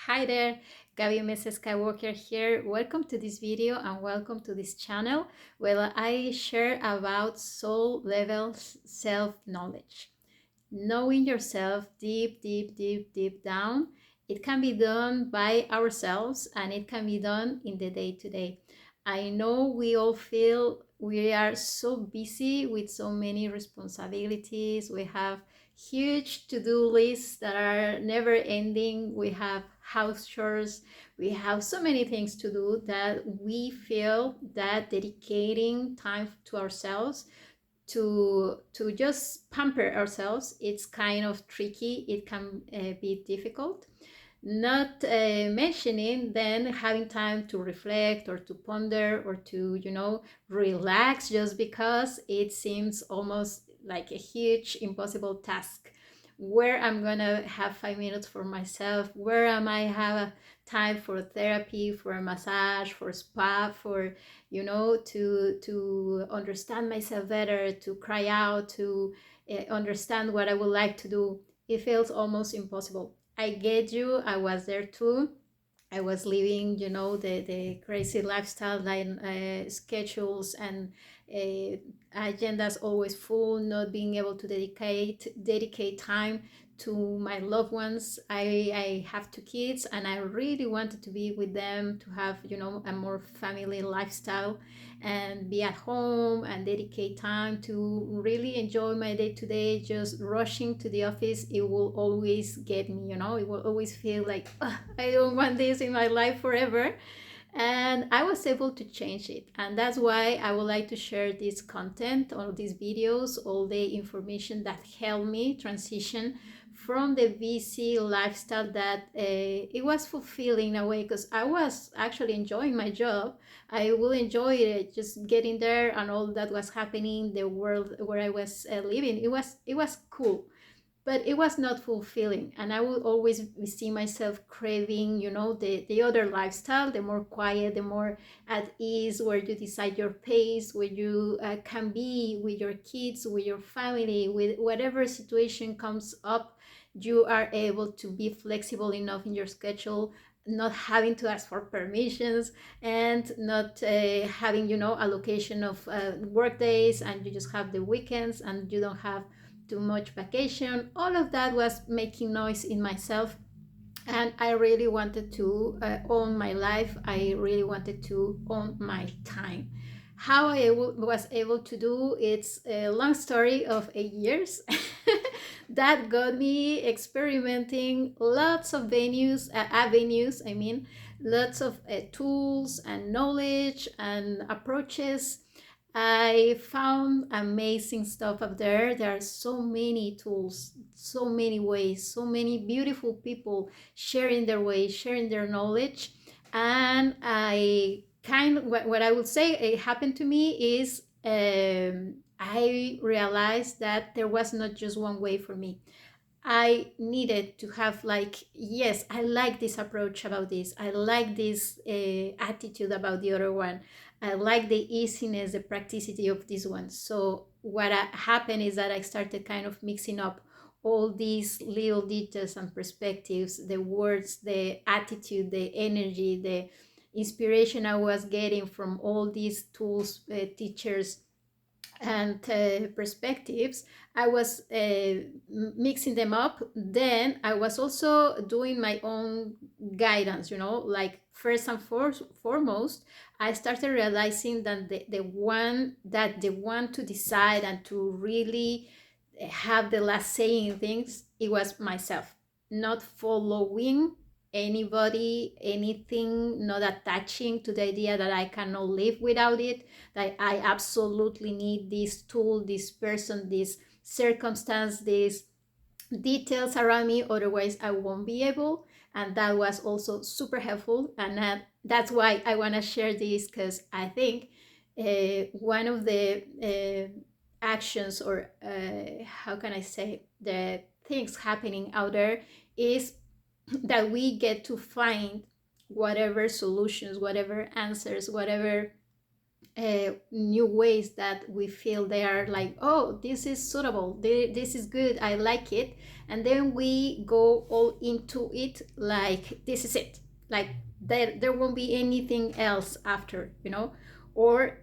Hi there, Gabi Mrs. Skywalker here. Welcome to this video and welcome to this channel where I share about soul level self-knowledge. Knowing yourself deep, deep, deep, deep down. It can be done by ourselves and it can be done in the day to day. I know we all feel we are so busy with so many responsibilities. We have huge to-do lists that are never ending. We have house chores. We have so many things to do that we feel that dedicating time to ourselves to just pamper ourselves, it's kind of tricky. It can be difficult, not mentioning then having time to reflect or to ponder or to relax, just because it seems almost like a huge impossible task. Where I'm gonna have 5 minutes for myself, where am I have time for therapy, for a massage, for spa, for to understand myself better, to cry out, to understand what I would like to do. It feels almost impossible. I get you. I was there too. I was living, the crazy lifestyle, like schedules and agendas always full, not being able to dedicate time to my loved ones. I have two kids and I really wanted to be with them, to have, a more family lifestyle and be at home and dedicate time to really enjoy my day to day. Just rushing to the office, it will always get me, it will always feel like, I don't want this in my life forever. And I was able to change it, and that's why I would like to share this content, all these videos, all the information that helped me transition from the busy lifestyle that it was fulfilling in a way, because I was actually enjoying my job. I will enjoy it, just getting there and all that was happening, the world where I was living. It was cool, but it was not fulfilling, and I would always see myself craving, the other lifestyle, the more quiet, the more at ease, where you decide your pace, where you can be with your kids, with your family, with whatever situation comes up. You are able to be flexible enough in your schedule, not having to ask for permissions, and not having, allocation of work days, and you just have the weekends and you don't have too much vacation. All of that was making noise in myself, and I really wanted to own my life. I really wanted to own my time. How I was able to do, it's a long story of 8 years that got me experimenting lots of avenues, I mean, lots of tools and knowledge and approaches. I found amazing stuff up there. There are so many tools, so many ways, so many beautiful people sharing their ways, sharing their knowledge. And I kind of, what I would say it happened to me is I realized that there was not just one way for me. I needed to have, like, yes, I like this approach about this. I like this attitude about the other one. I like the easiness, the practicity of this one. So what happened is that I started kind of mixing up all these little details and perspectives, the words, the attitude, the energy, the inspiration I was getting from all these tools, teachers, and perspectives. I was mixing them up. Then I was also doing my own guidance, like first and foremost, I started realizing that the one to decide and to really have the last say in things, it was myself. Not following anybody, anything, not attaching to the idea that I cannot live without it, that I absolutely need this tool, this person, this circumstance, these details around me, otherwise I won't be able. And that was also super helpful, and that's why I want to share this, because I think one of the actions, or how can I say, the things happening out there is that we get to find whatever solutions, whatever answers, whatever new ways that we feel they are like, oh, this is suitable, this is good, I like it, and then we go all into it like this is it, like there won't be anything else after, or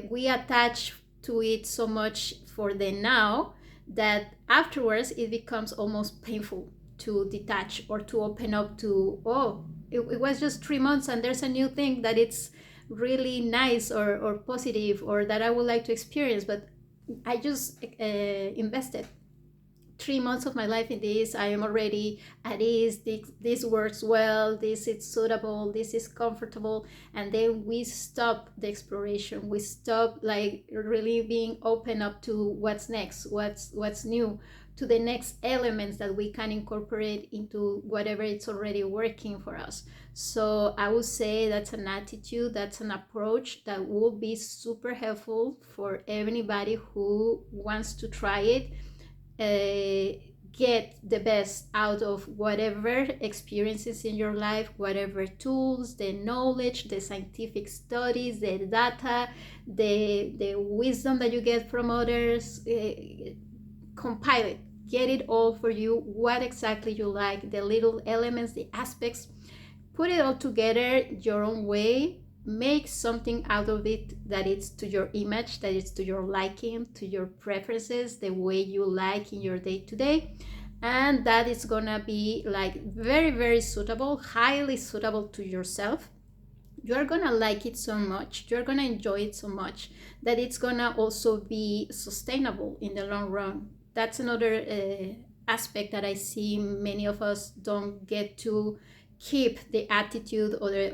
we attach to it so much for the now that afterwards it becomes almost painful to detach or to open up to, oh, it was just 3 months and there's a new thing that it's really nice or positive or that I would like to experience, but I just invested 3 months of my life in this. I am already at ease. This works well. This is suitable. This is comfortable. And then we stop the exploration. We stop like really being open up to what's next, what's new, to the next elements that we can incorporate into whatever it's already working for us. So I would say that's an attitude, that's an approach that will be super helpful for anybody who wants to try it, get the best out of whatever experiences in your life, whatever tools, the knowledge, the scientific studies, the data, the wisdom that you get from others. Compile it, get it all for you, what exactly you like, the little elements, the aspects, put it all together your own way, make something out of it that is to your image, that is to your liking, to your preferences, the way you like in your day to day, and that is gonna be like very, very suitable, highly suitable to yourself. You're gonna like it so much, you're gonna enjoy it so much, that it's gonna also be sustainable in the long run. That's another aspect that I see many of us don't get to keep the attitude or the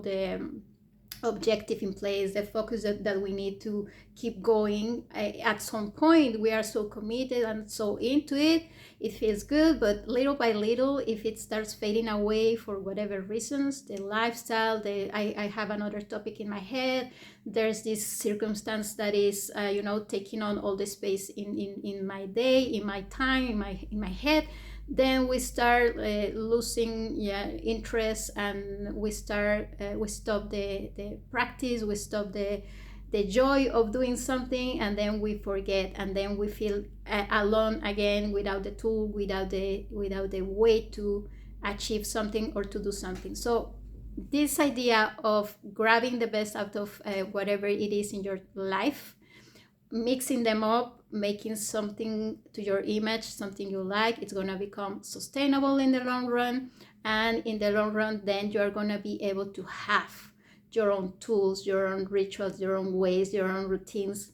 the objective in place, the focus that we need to keep going. At some point we are so committed and so into it, it feels good, but little by little, if it starts fading away for whatever reasons, the lifestyle, I have another topic in my head, there's this circumstance that is taking on all the space in my day, in my time, in my head, then we start losing, yeah, interest, and we stop the practice, we stop the joy of doing something, and then we forget, and then we feel alone again, without the tool, without the way to achieve something or to do something. So this idea of grabbing the best out of whatever it is in your life, mixing them up, making something to your image, something you like, it's going to become sustainable in the long run. And in the long run, then you're going to be able to have your own tools, your own rituals, your own ways, your own routines,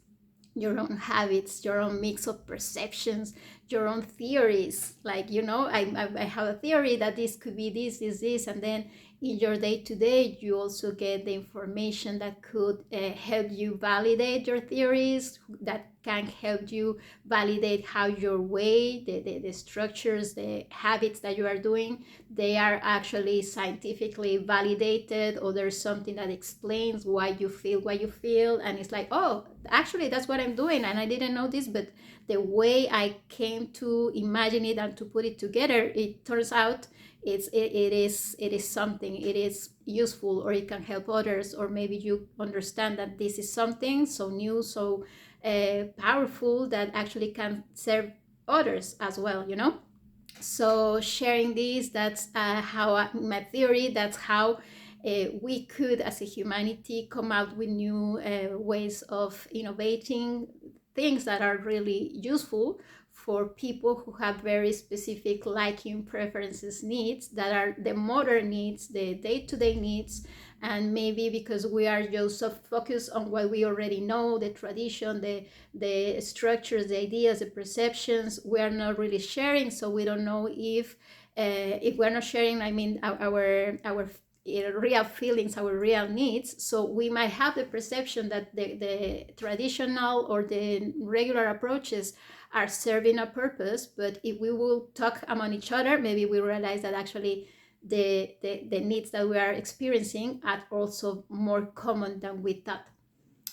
your own habits, your own mix of perceptions, your own theories. Like, I have a theory that this could be this, and then in your day to day, you also get the information that could help you validate your theories, that can help you validate how your way, the structures, the habits that you are doing, they are actually scientifically validated, or there's something that explains why you feel what you feel. And it's like, oh, actually, that's what I'm doing. And I didn't know this, but the way I came to imagine it and to put it together, it turns out it is something, it is useful, or it can help others, or maybe you understand that this is something so new, so powerful, that actually can serve others as well. So sharing this, that's how my theory, that's how we could as a humanity come out with new ways of innovating things that are really useful for people who have very specific liking, preferences, needs, that are the modern needs, the day-to-day needs. And maybe because we are just so focused on what we already know, the tradition, the structures, the ideas, the perceptions, we are not really sharing. So we don't know if we're not sharing, I mean, our real feelings, our real needs. So we might have the perception that the traditional or the regular approaches are serving a purpose, but if we will talk among each other, maybe we realize that actually the needs that we are experiencing are also more common than we thought.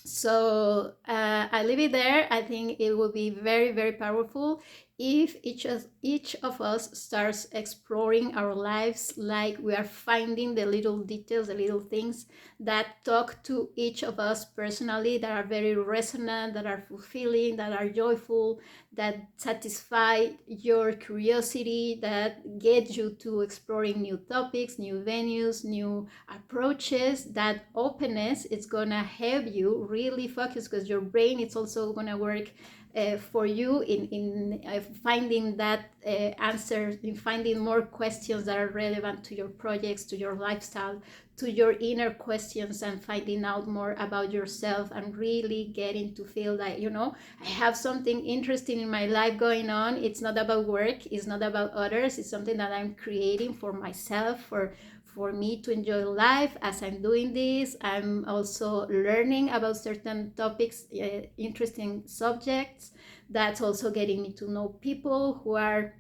So I leave it there. I think it will be very, very powerful if each of us starts exploring our lives, like we are finding the little details, the little things that talk to each of us personally, that are very resonant, that are fulfilling, that are joyful, that satisfy your curiosity, that get you to exploring new topics, new venues, new approaches. That openness is gonna help you really focus, because your brain is also gonna work for you in finding that answer, in finding more questions that are relevant to your projects, to your lifestyle, to your inner questions, and finding out more about yourself, and really getting to feel that, I have something interesting in my life going on. It's not about work, it's not about others, it's something that I'm creating for myself, for me to enjoy life. As I'm doing this, I'm also learning about certain topics, interesting subjects. That's also getting me to know people who are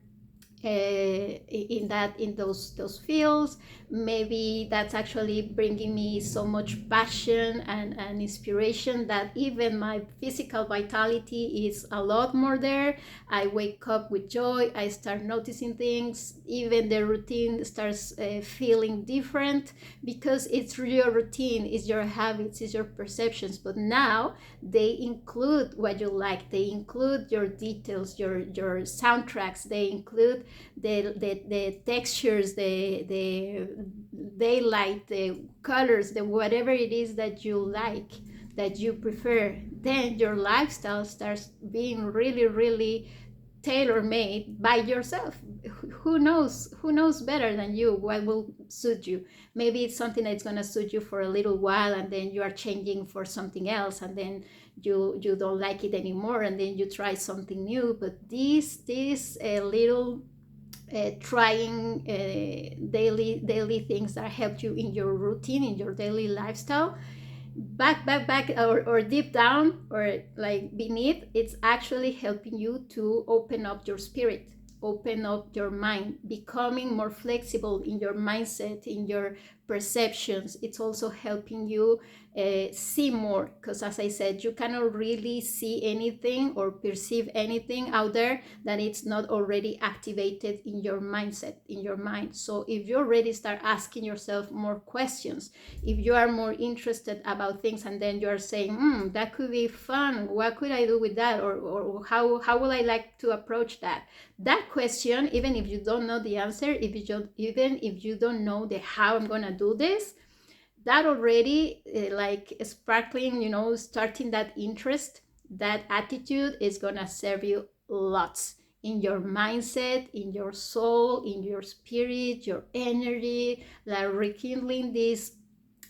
in those fields. Maybe that's actually bringing me so much passion and inspiration, that even my physical vitality is a lot more there. I wake up with joy, I start noticing things, even the routine starts feeling different, because it's your routine, it's your habits, it's your perceptions, but now they include what you like, they include your details, your soundtracks, they include the textures, the daylight, the colors, the whatever it is that you like, that you prefer. Then your lifestyle starts being really, really tailor made by yourself. Who knows better than you what will suit you? Maybe it's something that's going to suit you for a little while, and then you are changing for something else, and then you don't like it anymore, and then you try something new. But these little trying daily things that help you in your routine, in your daily lifestyle, back or deep down, or like beneath, it's actually helping you to open up your spirit, open up your mind, becoming more flexible in your mindset, in your perceptions. It's also helping you see more, because as I said, you cannot really see anything or perceive anything out there that it's not already activated in your mindset, in your mind. So if you already start asking yourself more questions, if you are more interested about things, and then you are saying, that could be fun, what could I do with that, or how will I like to approach that question, even if you don't know the answer, even if you don't know the how I'm gonna do this, that already like sparkling, starting that interest, that attitude is gonna serve you lots in your mindset, in your soul, in your spirit, your energy, like rekindling this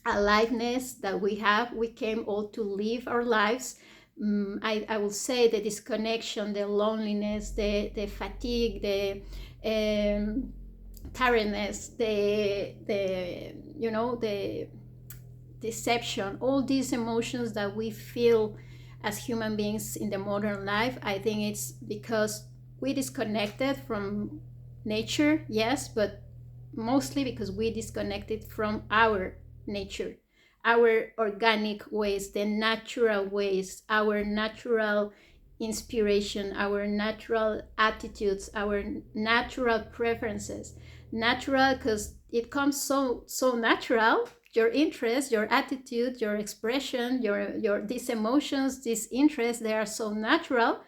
aliveness that we have. We came all to live our lives. I will say the disconnection, the loneliness, the fatigue, the tiredness, the deception, all these emotions that we feel as human beings in the modern life. I think it's because we disconnected from nature, yes, but mostly because we disconnected from our nature, our organic ways, the natural ways, our natural inspiration, our natural attitudes, our natural preferences. Natural because it comes so natural. Your interest, your attitude, your expression, your these emotions, these interests, they are so natural.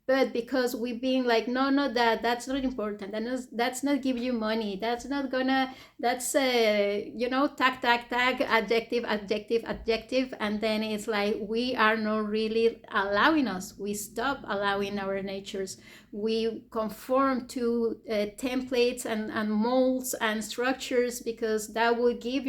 But because we've been like, no, that's not important, that's not give you money, that's not gonna, that's tag, adjective, and then it's like we are not really allowing us, we stop allowing our natures, we conform to templates and molds and structures, because that will give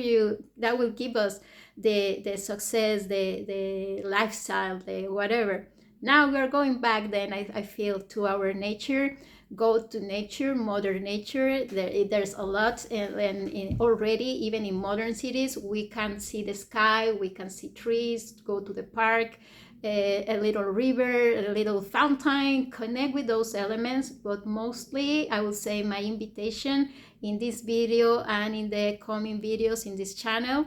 us the success, the lifestyle, the whatever. Now we are going back then, I feel, to our nature. Go to nature, mother nature. There's a lot, and already, even in modern cities, we can see the sky, we can see trees, go to the park, a little river, a little fountain, connect with those elements. But mostly, I would say my invitation in this video and in the coming videos in this channel,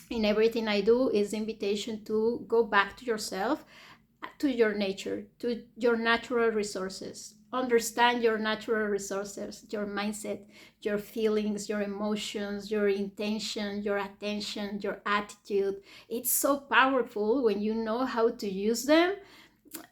in everything I do, is invitation to go back to yourself, to your nature, to your natural resources. understand your natural resources, your mindset, your feelings, your emotions, your intention, your attention, your attitude. It's so powerful when you know how to use them.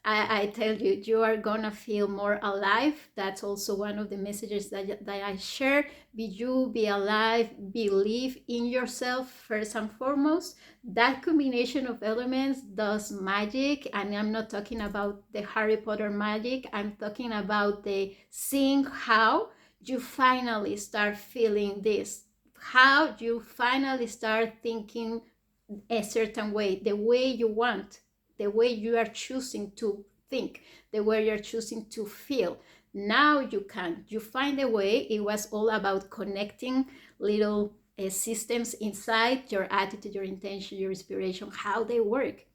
I tell you, you are gonna feel more alive. That's also one of the messages that I share. Be you, be alive, believe in yourself first and foremost. That combination of elements does magic, and I'm not talking about the Harry Potter magic. I'm talking about the seeing how you finally start feeling this, how you finally start thinking a certain way, the way you want, the way you are choosing to think, the way you're choosing to feel. Now you can, you find a way. It was all about connecting little systems inside your attitude, your intention, your inspiration, how they work.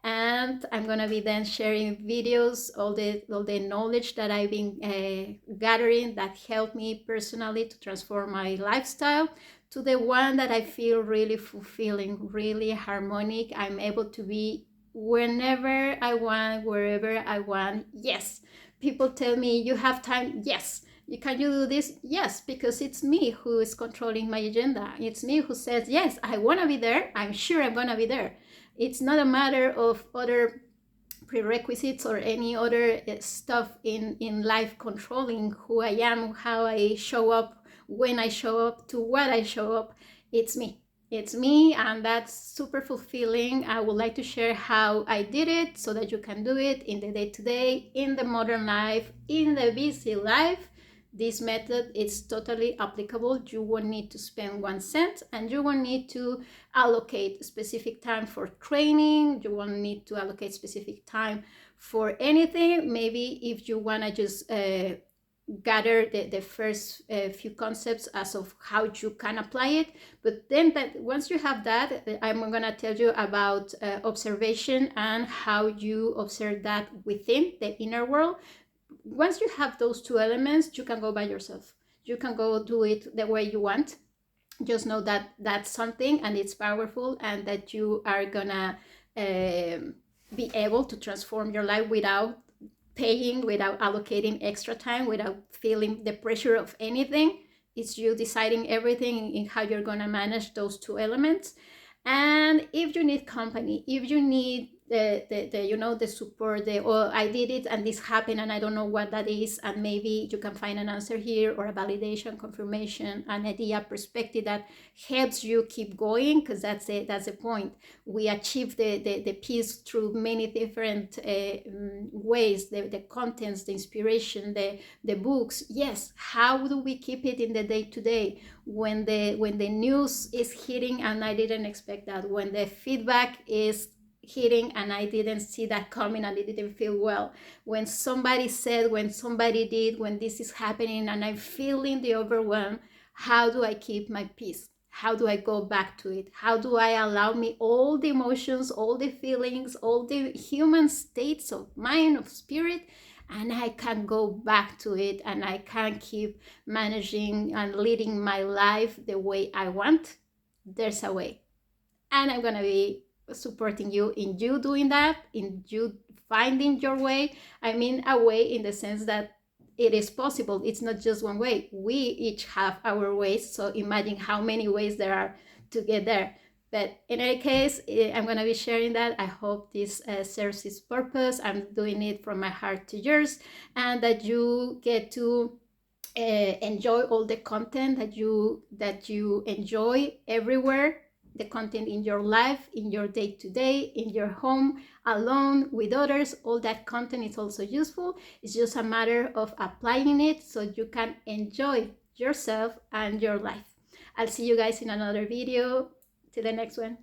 And I'm gonna be then sharing videos, all the knowledge that I've been gathering that helped me personally to transform my lifestyle to the one that I feel really fulfilling, really harmonic. I'm able to be whenever I want, wherever I want. Yes. People tell me, you have time. Yes. Can you do this? Yes, because it's me who is controlling my agenda. It's me who says, yes, I want to be there. I'm sure I'm going to be there. It's not a matter of other prerequisites or any other stuff in life controlling who I am, how I show up, when I show up, to what I show up. It's me. It's me, and that's super fulfilling. I would like to share how I did it so that you can do it in the day to day, in the modern life, in the busy life. This method is totally applicable. You won't need to spend 1 cent, and you won't need to allocate specific time for training. You won't need to allocate specific time for anything. Maybe if you want to just gather the first few concepts as of how you can apply it. But then that once you have that, I'm going to tell you about observation and how you observe that within the inner world. Once you have those two elements, you can go by yourself. You can go do it the way you want. Just know that that's something, and it's powerful, and that you are gonna be able to transform your life without paying, without allocating extra time, without feeling the pressure of anything. It's you deciding everything in how you're gonna manage those two elements. And if you need company, if you need the support, oh, I did it and this happened and I don't know what that is, and maybe you can find an answer here, or a validation, confirmation, an idea, perspective that helps you keep going, because that's the point. We achieve the peace through many different ways, the contents, the inspiration, the books. Yes, how do we keep it in the day to day when the news is hitting and I didn't expect that, when the feedback is hitting and I didn't see that coming and it didn't feel well, when somebody said, when somebody did, when this is happening and I'm feeling the overwhelm? How do I keep my peace? How do I go back to it? How do I allow me all the emotions, all the feelings, all the human states of mind, of spirit, and I can go back to it, and I can keep managing and leading my life the way I want? There's a way, and I'm gonna be supporting you in you doing that, in you finding your way. I mean, a way in the sense that it is possible. It's not just one way. We each have our ways, so imagine how many ways there are to get there. But in any case, I'm going to be sharing that. I hope this serves its purpose. I'm doing it from my heart to yours, and that you get to enjoy all the content that you enjoy everywhere, the content in your life, in your day-to-day, in your home, alone, with others. All that content is also useful. It's just a matter of applying it so you can enjoy yourself and your life. I'll see you guys in another video. Till the next one.